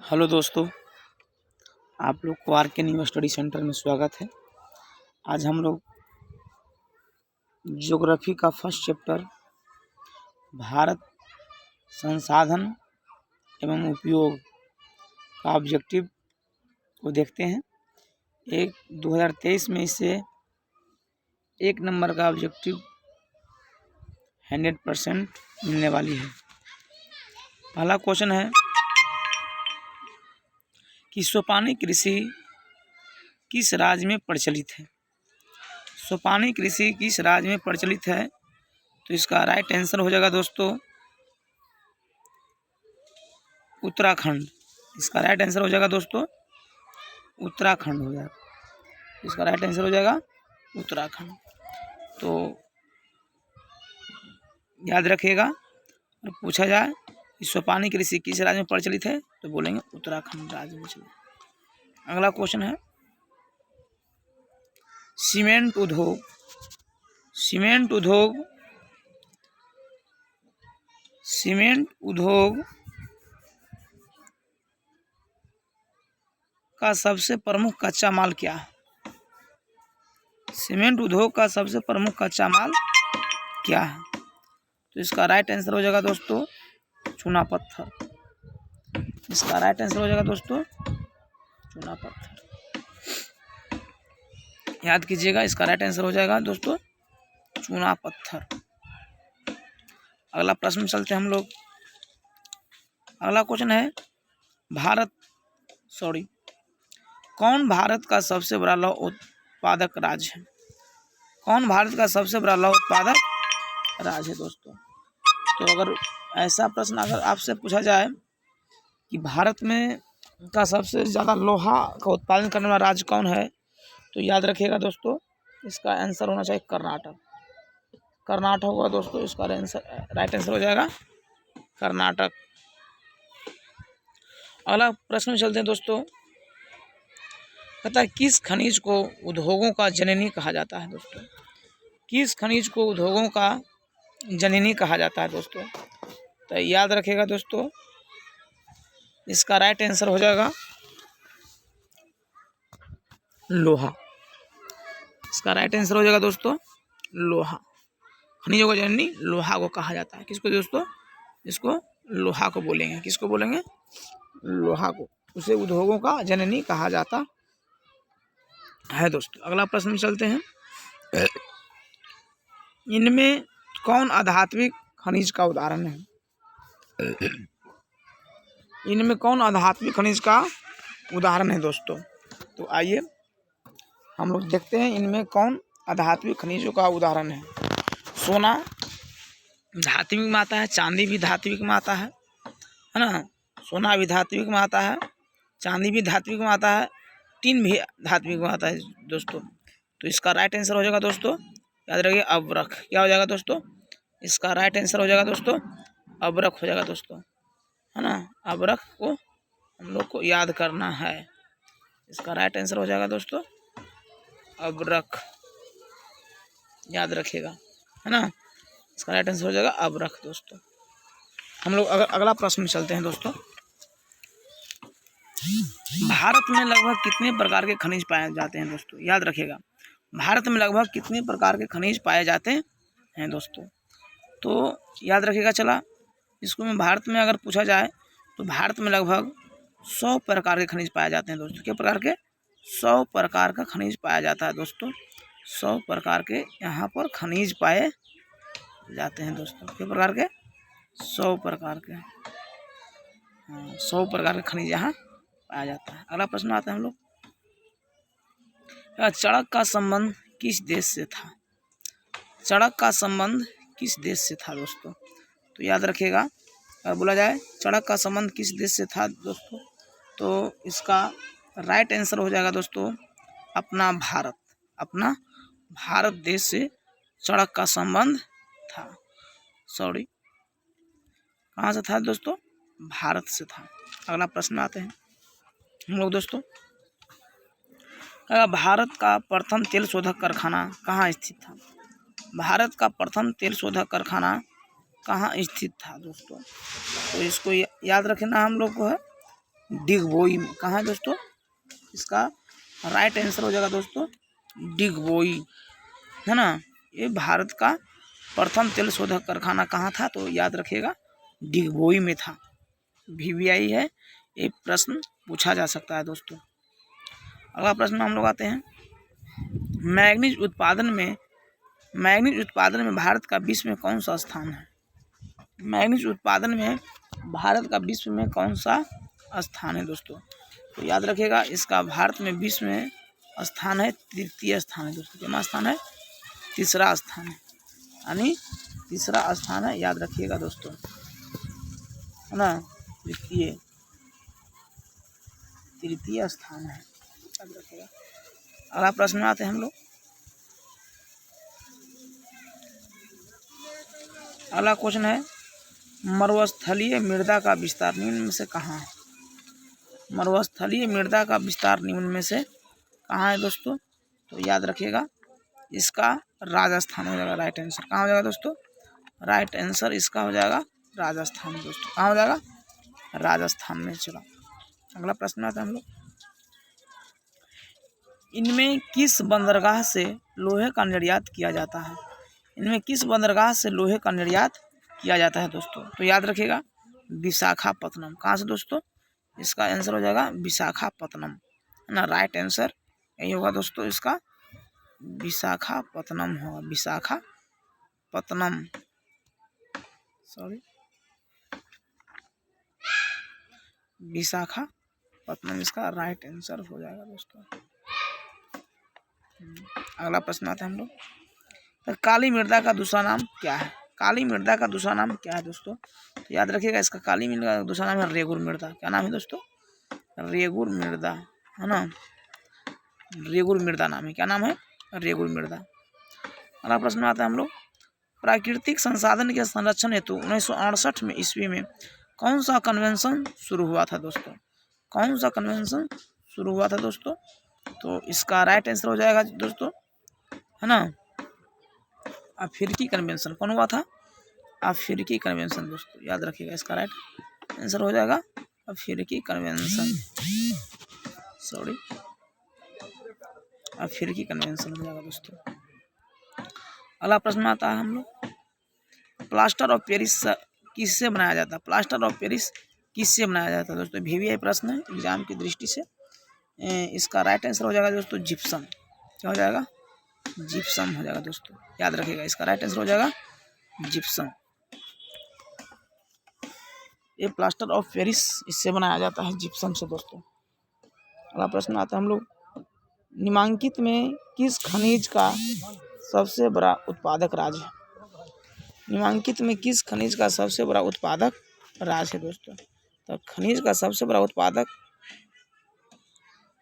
Hello दोस्तों, आप लोग को आर के न्यू स्टडी सेंटर में स्वागत है। आज हम लोग ज्योग्राफी का फर्स्ट चैप्टर भारत संसाधन एवं उपयोग का ऑब्जेक्टिव को देखते हैं। 2023 में इससे 1 नंबर का ऑब्जेक्टिव 100% मिलने वाली है। पहला क्वेश्चन है कि सोपानी कृषि किस राज्य में प्रचलित है। सोपानी कृषि किस राज्य में प्रचलित है, तो इसका राइट आंसर हो जाएगा दोस्तों उत्तराखंड। इसका राइट आंसर हो जाएगा दोस्तों उत्तराखंड हो जाएगा। इसका राइट आंसर हो जाएगा उत्तराखंड। तो याद रखिएगा, और पूछा जाए कि सोपानी कृषि किस राज्य में प्रचलित है तो बोलेंगे उत्तराखंड राज्य में चलिए। अगला क्वेश्चन है सीमेंट उद्योग का सबसे प्रमुख कच्चा माल क्या है। सीमेंट उद्योग का सबसे प्रमुख कच्चा माल क्या है, तो इसका राइट आंसर हो जाएगा दोस्तों चूना पत्थर। इसका राइट आंसर हो जाएगा दोस्तों चूना पत्थर। याद कीजिएगा, इसका राइट आंसर हो जाएगा दोस्तों चूना पत्थर। अगला प्रश्न में चलते हैं हम लोग। अगला क्वेश्चन है कौन भारत का सबसे बड़ा लौह उत्पादक राज्य है। कौन भारत का सबसे बड़ा लौह उत्पादक राज्य है दोस्तों। तो अगर ऐसा प्रश्न अगर आपसे पूछा जाए कि भारत में का सबसे ज़्यादा लोहा का उत्पादन करने वाला राज्य कौन है, तो याद रखिएगा दोस्तों इसका आंसर होना चाहिए कर्नाटक होगा दोस्तों। इसका राइट आंसर हो जाएगा कर्नाटक। अगला प्रश्न में चलते हैं दोस्तों। कहता है किस खनिज को उद्योगों का जननी कहा जाता है दोस्तों। किस खनिज को उद्योगों का जननी कहा जाता है दोस्तों। तो याद रखिएगा दोस्तों, इसका राइट आंसर हो जाएगा लोहा। इसका राइट आंसर हो जाएगा दोस्तों लोहा। खनिजों का जननी लोहा को कहा जाता है। किसको दोस्तों, इसको लोहा को बोलेंगे। किसको बोलेंगे, लोहा को। उसे उद्योगों का जननी कहा जाता है दोस्तों। अगला प्रश्न में चलते हैं। इनमें कौन आध्यात्मिक खनिज का उदाहरण है। इनमें कौन आध्यात्मिक खनिज का उदाहरण है दोस्तों। तो आइए हम लोग देखते हैं इनमें कौन आध्यात्मिक खनिजों का उदाहरण है। सोना धात्विक में आता है, चांदी भी धात्विक में आता है ना। सोना भी धात्विक में आता है, चांदी भी धात्विक में आता है, टिन भी धात्विक में आता है दोस्तों। तो इसका राइट आंसर हो जाएगा दोस्तों, याद रखिए अब्रक। क्या हो जाएगा दोस्तों, इसका राइट आंसर हो जाएगा दोस्तों अब्रक हो जाएगा दोस्तों, है ना। अब्रक को हम लोग को याद करना है। इसका राइट आंसर हो जाएगा दोस्तों अब्रक, याद रखिएगा, है ना। इसका राइट आंसर हो जाएगा अब्रक दोस्तों। हम लोग अगला प्रश्न में चलते हैं दोस्तों। भारत में लगभग कितने प्रकार के खनिज पाए जाते हैं दोस्तों। याद रखिएगा, भारत में लगभग कितने प्रकार के खनिज पाए जाते हैं दोस्तों। तो याद रखिएगा, चला इसको में भारत में अगर पूछा जाए तो भारत में लगभग 100 प्रकार के खनिज पाए जाते हैं दोस्तों। क्या प्रकार के, 100 प्रकार का खनिज पाया जाता है दोस्तों। 100 प्रकार के यहाँ पर खनिज पाए जाते हैं दोस्तों। किस प्रकार के, 100 प्रकार के, 100 प्रकार के खनिज यहाँ पाया जाता है। अगला प्रश्न आता है हम लोग। चड़क का संबंध किस देश से था। चड़क का संबंध किस देश से था दोस्तों। तो याद रखिएगा, अगर बोला जाए चड़क का संबंध किस देश से था दोस्तों, तो इसका राइट आंसर हो जाएगा दोस्तों अपना भारत देश से चड़क का संबंध था। कहाँ से था दोस्तों, भारत से था। अगला प्रश्न आते हैं हम लोग दोस्तों। भारत का प्रथम तेल शोधक कारखाना कहाँ स्थित था। भारत का प्रथम तेल शोधक कारखाना कहाँ स्थित था दोस्तों। तो इसको याद रखना हम लोग को है डिगबोई में। कहाँ है दोस्तों? इसका राइट आंसर हो जाएगा दोस्तों डिगबोई, है ना। ये भारत का प्रथम तेल शोधक कारखाना कहाँ था? तो याद रखिएगा डिगबोई में था। VVI है, ये प्रश्न पूछा जा सकता है दोस्तों। अगला प्रश्न हम लोग आते हैं, मैग्नीज उत्पादन में भारत का विश्व में कौन सा स्थान है? मैग्नीज उत्पादन में भारत का विश्व में कौन सा स्थान है दोस्तों? तो याद रखिएगा इसका भारत में विश्व में स्थान है, तृतीय स्थान है दोस्तों। कितना स्थान है? तीसरा स्थान है, यानी तीसरा स्थान है, याद रखिएगा दोस्तों, है ना। तृतीय स्थान है, याद रखिएगा। अगला प्रश्न में आते हैं हम लोग। अगला क्वेश्चन है, मरुस्थलीय मृदा का विस्तार निम्न में से कहाँ है? मरुस्थलीय मृदा का विस्तार निम्न में से कहाँ है दोस्तों? तो याद रखिएगा इसका राजस्थान हो जाएगा राइट आंसर। कहाँ हो जाएगा दोस्तों? राइट आंसर इसका हो जाएगा राजस्थान दोस्तों। कहाँ हो जाएगा? राजस्थान में। चलो अगला प्रश्न आता है हम लोग, इनमें किस बंदरगाह से लोहे का निर्यात किया जाता है? इनमें किस बंदरगाह से लोहे का निर्यात किया जाता है दोस्तों? तो याद रखिएगा विशाखापत्तनम। कहाँ से दोस्तों? इसका आंसर हो जाएगा विशाखापत्तनम, है ना। राइट आंसर यही होगा दोस्तों, इसका विशाखापत्तनम होगा। विशाखापत्तनम, सॉरी, विशाखापत्तनम इसका राइट आंसर हो जाएगा दोस्तों। अगला प्रश्न आता है हम लोग, तो काली मृदा का दूसरा नाम क्या है? काली मृदा का दूसरा नाम क्या है दोस्तों? तो याद रखिएगा इसका काली मृदा का दूसरा नाम है रेगुर मृदा। क्या नाम है दोस्तों? रेगुर मृदा, है ना। रेगुर मृदा नाम है। क्या नाम है? रेगुर मृदा। अगला प्रश्न आता है हम लोग, प्राकृतिक संसाधन के संरक्षण हेतु 1968 में ईस्वी में कौन सा कन्वेंशन शुरू हुआ था दोस्तों? कौन सा कन्वेंशन शुरू हुआ था दोस्तों? तो इसका राइट आंसर हो जाएगा दोस्तों, है ना, अफ्रीकी कन्वेंशन। कौन हुआ था? अफ्रीकी कन्वेंशन दोस्तों, याद रखिएगा इसका राइट आंसर हो जाएगा अफ्रीकी कन्वेंशन, सॉरी, अफ्रीकी कन्वेंशन हो जाएगा दोस्तों। अगला प्रश्न आता है हम लोग, प्लास्टर ऑफ पेरिस किससे बनाया जाता है? प्लास्टर ऑफ पेरिस किससे बनाया जाता है दोस्तों? VVI प्रश्न है एग्जाम की दृष्टि से। इसका राइट आंसर हो जाएगा दोस्तों जिप्सम। क्या हो जाएगा? जिप्सम हो जाएगा दोस्तों, याद रखिएगा इसका राइट आंसर हो जाएगा जिप्सम। ये प्लास्टर ऑफ पेरिस इससे बनाया जाता है, जिप्सम से दोस्तों। अगला प्रश्न आता है हम लोग, निम्नलिखित में किस खनिज का सबसे बड़ा उत्पादक राज्य है? निम्नलिखित में किस खनिज का सबसे बड़ा उत्पादक राज्य है दोस्तों? तो खनिज का सबसे बड़ा उत्पादक,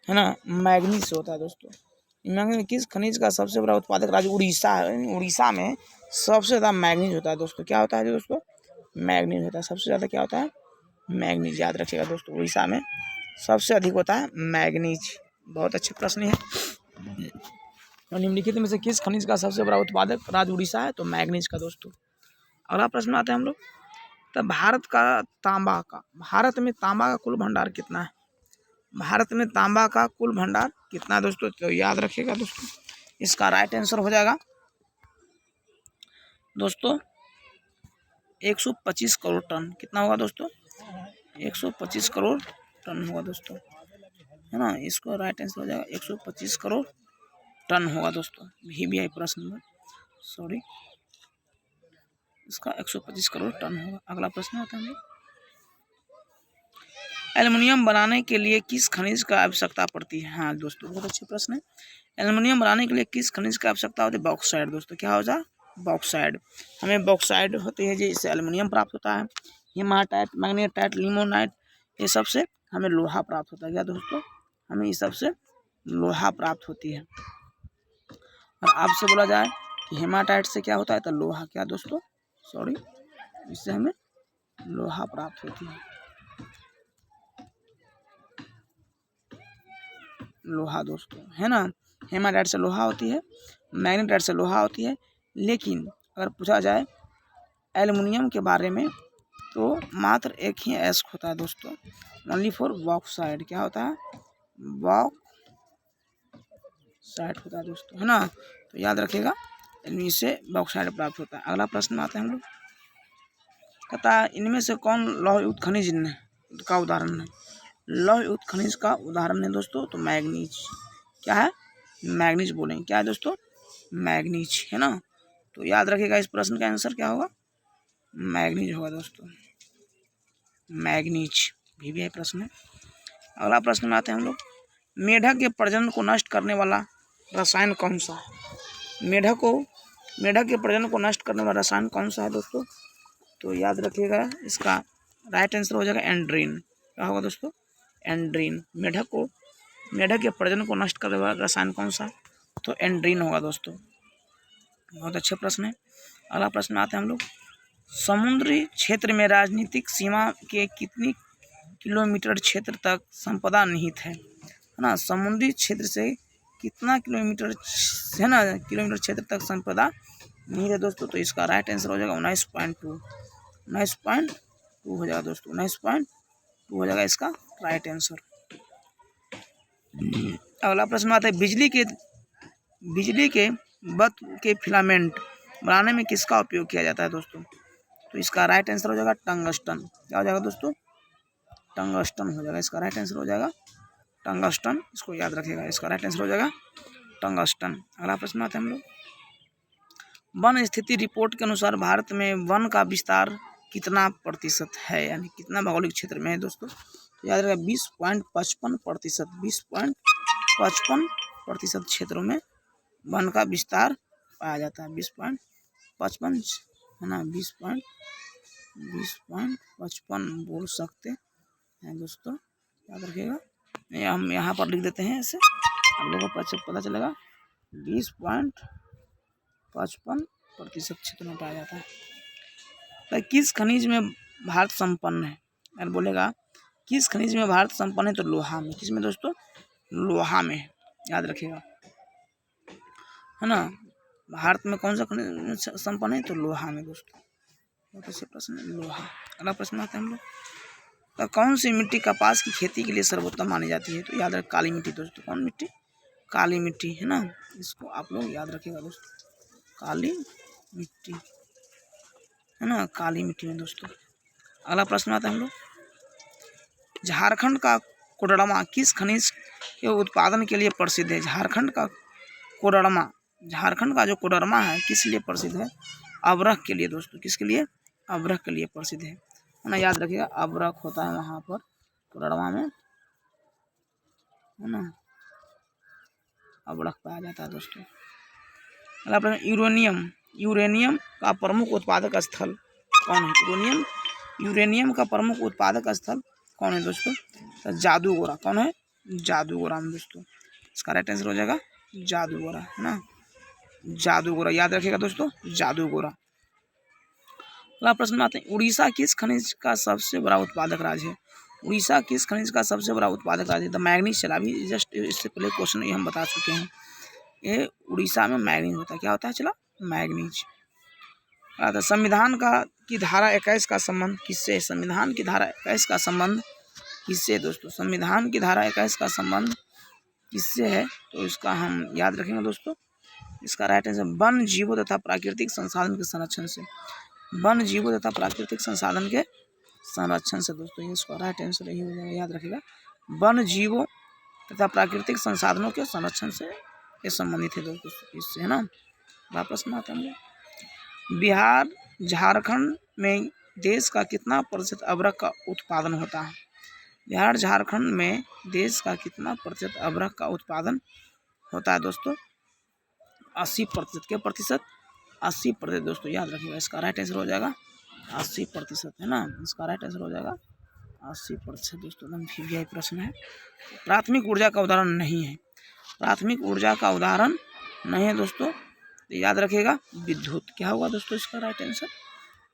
है ना, मैग्नीज होता है दोस्तों। निम्नलिखित में किस खनिज का सबसे बड़ा उत्पादक राज्य उड़ीसा है? उड़ीसा में सबसे ज़्यादा मैग्नीज होता है दोस्तों। क्या होता है दोस्तों? मैग्नीज होता है सबसे ज़्यादा। क्या होता है? मैग्नीज, याद रखिएगा दोस्तों, उड़ीसा में सबसे अधिक होता है मैग्नीज। बहुत अच्छे प्रश्न है। निम्नलिखित में से किस खनिज का सबसे बड़ा उत्पादक राज्य उड़ीसा है? तो मैग्नीज का दोस्तों। अगला प्रश्न आता है हम लोग, तो भारत में तांबा का कुल भंडार कितना है? भारत में तांबा का कुल भंडार कितना है दोस्तों? तो याद रखिएगा दोस्तों, इसका राइट आंसर हो जाएगा दोस्तों 125 करोड़ टन। कितना होगा दोस्तों? 125 करोड़ टन होगा दोस्तों, है ना। इसको राइट आंसर हो जाएगा 125 करोड़ टन होगा दोस्तों। VVI प्रश्न में, सॉरी, इसका 125 करोड़ टन होगा। अगला प्रश्न आता है, एल्युमिनियम बनाने के लिए किस खनिज का आवश्यकता पड़ती है? हाँ दोस्तों, बहुत अच्छे प्रश्न है। एल्युमिनियम बनाने के लिए किस खनिज की आवश्यकता होती है? बॉक्साइड दोस्तों। क्या हो जाए? बॉक्साइड। हमें बॉक्साइड होती है जिससे एल्युमिनियम प्राप्त होता है। हेमाटाइट, मैग्नेटाइट, लिमोनाइट, ये सबसे हमें लोहा प्राप्त होता है। क्या दोस्तों? हमें ये सबसे लोहा प्राप्त होती है। और आपसे बोला जाए कि हेमाटाइट से क्या होता है? तो लोहा। क्या दोस्तों? सॉरी, इससे हमें लोहा प्राप्त होती है, लोहा दोस्तों, है ना। हेमाटाइट से लोहा होती है, मैग्नेटाइट से लोहा होती है। लेकिन अगर पूछा जाए एल्युमिनियम के बारे में तो मात्र एक ही एस्क होता है दोस्तों, ओनली फॉर बॉक्साइट। क्या होता है? बॉक्साइट होता है दोस्तों, है ना। तो याद रखिएगा, इनमें से बॉक्साइट प्राप्त होता है। अगला प्रश्न आते हैं हम लोग, कहता है इनमें से कौन लौहयुक्त खनिज का उदाहरण है? लौहयुक्त खनिज का उदाहरण है दोस्तों तो मैग्नीज। क्या है? मैग्नीज बोलेंगे। क्या है दोस्तों? मैग्नीज, है ना। तो याद रखिएगा इस प्रश्न का आंसर क्या होगा? मैग्नीज होगा दोस्तों, मैग्नीज। भी प्रश्न है। अगला प्रश्न में आते हैं हम लोग, मेढक के प्रजनन को नष्ट करने वाला रसायन कौन सा है? मेढक के प्रजनन को नष्ट करने वाला रसायन कौन सा है दोस्तों? तो याद रखिएगा इसका राइट आंसर हो जाएगा एंड्रीन। क्या होगा दोस्तों? एंड्रीन। मेढक के प्रजनन को नष्ट करने वाला रसायन कौन सा? तो एंड्रीन होगा दोस्तों। बहुत अच्छे प्रश्न है। अगला प्रश्न में आते हैं हम लोग, समुद्री क्षेत्र में राजनीतिक सीमा के कितनी किलोमीटर क्षेत्र तक संपदा निहित है ना। समुद्री क्षेत्र से कितना किलोमीटर है ना, किलोमीटर क्षेत्र तक संपदा निहित है दोस्तों? तो इसका राइट आंसर हो जाएगा 19.2 हो जाएगा दोस्तों, 19.2 हो जाएगा इसका राइट आंसर। अगला प्रश्न आता है, बिजली के बल्ब के फिलामेंट बनाने में किसका उपयोग किया जाता है दोस्तों? तो इसका राइट आंसर हो जाएगा टंगस्टन। क्या हो जाएगा दोस्तों? टंगस्टन हो जाएगा। इसका राइट आंसर हो जाएगा टंगस्टन। इसको याद रखिएगा, इसका राइट आंसर हो जाएगा टंगस्टन। अगला प्रश्न आते हैं हम लोग, वन स्थिति रिपोर्ट के अनुसार भारत में वन का विस्तार कितना प्रतिशत है, यानी कितना भौगोलिक क्षेत्र में है दोस्तों? तो याद रखिएगा 20.55%। 20.55% क्षेत्रों में वन का विस्तार पाया जाता है। 20.55 है ना, 20.55 बोल सकते हैं दोस्तों, याद रखिएगा। हम यहाँ पर लिख देते हैं, ऐसे आप लोगों को पता चलेगा। 20.55% क्षेत्र में पाया जाता है। तो किस खनिज में भारत संपन्न है? यार बोलेगा किस खनिज में भारत संपन्न है? तो लोहा में। किस में दोस्तों? लोहा में, याद रखिएगा, है ना। भारत में कौन सा खनिज संपन्न है? तो लोहा में दोस्तों। बहुत अच्छे प्रश्न है, लोहा। अगला प्रश्न आता है हम लोग, तो कौन सी मिट्टी कपास की खेती के लिए सर्वोत्तम मानी जाती है? तो याद रख काली मिट्टी दोस्तों। कौन मिट्टी? काली मिट्टी, है ना। इसको आप लोग याद रखिएगा दोस्तों, काली मिट्टी, है ना, काली मिट्टी में दोस्तों। अगला प्रश्न आता है हम लोग, झारखंड का कोडरमा किस खनिज के उत्पादन के लिए प्रसिद्ध है? झारखंड का जो कोडरमा है किस लिए प्रसिद्ध है? अब्रक के लिए दोस्तों। किसके लिए? अब्रक के लिए प्रसिद्ध है ना। याद रखिएगा अब्रक होता है वहाँ पर कोडरमा में, है ना, अब्रक पाया जाता है दोस्तों। अगला प्रश्न, यूरेनियम का प्रमुख उत्पादक स्थल कौन है? यूरेनियम का प्रमुख उत्पादक स्थल कौन है दोस्तों? तो जादूगोरा। कौन है? जादूगोरा में दोस्तों। इसका राइट आंसर हो जाएगा जादूगोरा, है ना, जादूगोरा। याद रखिएगा दोस्तों, जादूगोरा। अगला प्रश्न आते हैं, उड़ीसा किस खनिज का सबसे बड़ा उत्पादक राज्य है? उड़ीसा किस खनिज का सबसे बड़ा उत्पादक राज्य है? तो मैग्नीज चला, अभी जस्ट इससे पहले क्वेश्चन ये हम बता चुके हैं। ये उड़ीसा में मैग्नीज होता है। क्या होता है? चला, मैग्नीज। संविधान की धारा 21 का संबंध किससे? संविधान की धारा 21 का संबंध किससे दोस्तों? संविधान की धारा 21 का संबंध किससे है? तो इसका हम याद रखेंगे दोस्तों, इसका राइट आंसर वन जीवों तथा प्राकृतिक संसाधन के संरक्षण से। वन जीवों तथा प्राकृतिक संसाधन के संरक्षण से दोस्तों, इसका राइट आंसर यही हो जाएगा। याद रखिएगा वन जीवों तथा प्राकृतिक संसाधनों के संरक्षण से ये संबंधित है दोस्तों, इससे, है ना। वापस में आता है, बिहार झारखंड में देश का कितना प्रतिशत अब्रक का उत्पादन होता है? बिहार झारखंड में देश का कितना प्रतिशत अब्रक का उत्पादन होता है दोस्तों? 80%। के प्रतिशत? 80% दोस्तों, याद रखिएगा। इसका राइट आंसर हो जाएगा 80%, है ना। इसका राइट आंसर हो जाएगा 80% दोस्तों। एकदम भी प्रश्न है। प्राथमिक ऊर्जा का उदाहरण नहीं है। प्राथमिक ऊर्जा का उदाहरण नहीं है दोस्तों, याद रखिएगा विद्युत। क्या होगा दोस्तों? इसका राइट आंसर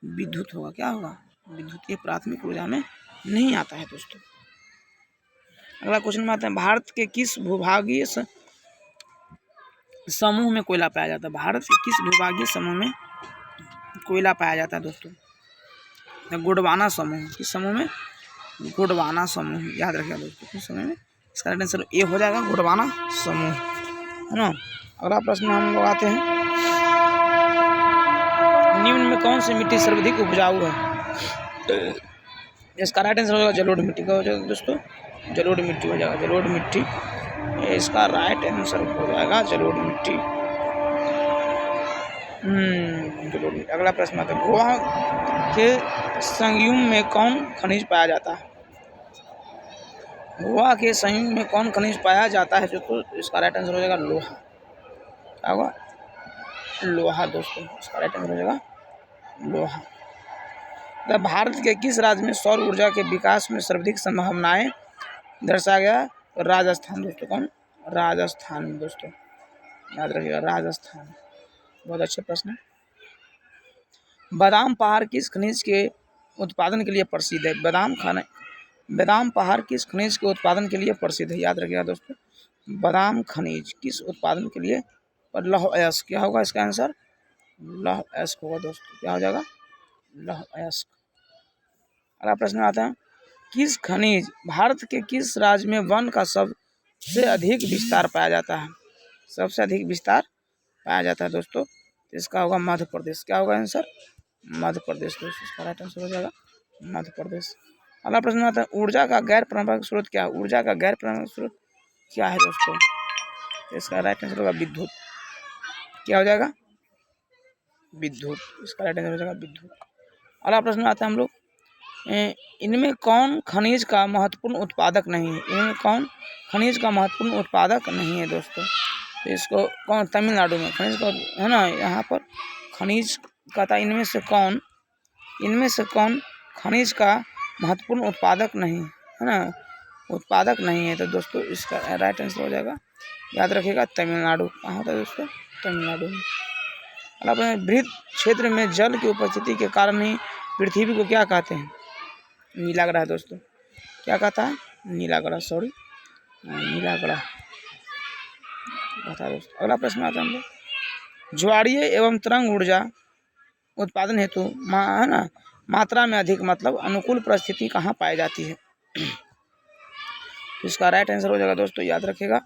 विद्युत होगा। क्या होगा? विद्युत। ये प्राथमिक ऊर्जा में नहीं आता है दोस्तों। अगला क्वेश्चन में आता है, भारत के किस भूभागीय समूह में कोयला पाया जाता है? भारत के किस भूभागीय समूह में कोयला पाया जाता है दोस्तों? गोंडवाना समूह। किस समूह में? गोंडवाना समूह, याद रखिएगा दोस्तों कुछ समय में। इसका राइट आंसर ए हो जाएगा, गोंडवाना समूह, है ना। अगला प्रश्न हम लोग आते हैं, निम्न में कौन सी मिट्टी सर्वाधिक उपजाऊ है? इसका राइट आंसर हो जाएगा जलोढ़ मिट्टी का हो जाएगा दोस्तों, जलोढ़ मिट्टी हो जाएगा, जलोढ़ मिट्टी। इसका राइट आंसर हो जाएगा जलोढ़ मिट्टी। जलोढ़ मिट्टी। अगला प्रश्न आता है, गोवा के संयुग में कौन खनिज पाया जाता है? गोवा के संयुग में कौन खनिज पाया जाता है? तो इसका राइट आंसर हो जाएगा लोहा। क्या होगा? लोहा दोस्तों, इसका राइट आंसर हो जाएगा लोहा। तो भारत के किस राज्य में सौर ऊर्जा के विकास में सर्वाधिक संभावनाएं दर्शाया गया? राजस्थान दोस्तों। कौन? राजस्थान में दोस्तों, याद रखिएगा राजस्थान। बहुत अच्छे प्रश्न है। बादाम पहाड़ किस खनिज के उत्पादन के लिए प्रसिद्ध है? बादाम पहाड़ किस खनिज के उत्पादन के लिए प्रसिद्ध है? याद रखिएगा दोस्तों, बादाम खनिज किस उत्पादन के लिए? लौह अयस्क। क्या होगा इसका आंसर? लौह अयस्क होगा दोस्तों। क्या हो जाएगा? लौह अयस्क। अगला प्रश्न आता है, किस खनिज भारत के किस राज्य में वन का सबसे अधिक विस्तार पाया जाता है? सबसे अधिक विस्तार पाया जाता है दोस्तों, इसका होगा मध्य प्रदेश। क्या होगा आंसर? मध्य प्रदेश दोस्तों, इसका राइट आंसर हो जाएगा मध्य प्रदेश। अगला प्रश्न आता है, ऊर्जा का गैर पारंपरिक स्रोत क्या है? ऊर्जा का गैर पारंपरिक स्रोत क्या है दोस्तों? इसका राइट आंसर होगा विद्युत। क्या हो जाएगा? विद्युत। इसका राइट आंसर हो जाएगा विद्युत। अगला प्रश्न आता है हम लोग, इनमें कौन खनिज का महत्वपूर्ण उत्पादक नहीं है? इनमें कौन खनिज का महत्वपूर्ण उत्पादक नहीं है दोस्तों? तो इसको कौन? तमिलनाडु में खनिज का है ना, यहाँ पर खनिज का था। इनमें से कौन खनिज का महत्वपूर्ण उत्पादक नहीं है ना, उत्पादक नहीं है? तो दोस्तों इसका राइट आंसर हो जाएगा, याद रखिएगा तमिलनाडु। कहाँ होता है दोस्तों? तमिलनाडु में। बृहद क्षेत्र में जल की उपस्थिति के कारण ही पृथ्वी को क्या कहते हैं? नीला ग्रह दोस्तों। क्या कहता है? नीला ग्रह, सॉरी नीला ग्रह बता दोस्तों। अगला प्रश्न आता है हम लोग, ज्वारीय एवं तरंग ऊर्जा उत्पादन हेतु है ना मात्रा में अधिक मतलब अनुकूल परिस्थिति कहाँ पाई जाती है? तो इसका राइट आंसर हो जाएगा दोस्तों, याद रखिएगा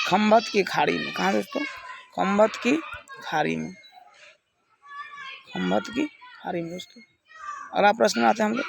खंभत की खाड़ी में। कहाँ दोस्तों? खंभत की खाड़ी में, खंभत की खाड़ी में दोस्तों। अगला प्रश्न आते हैं हम लोग,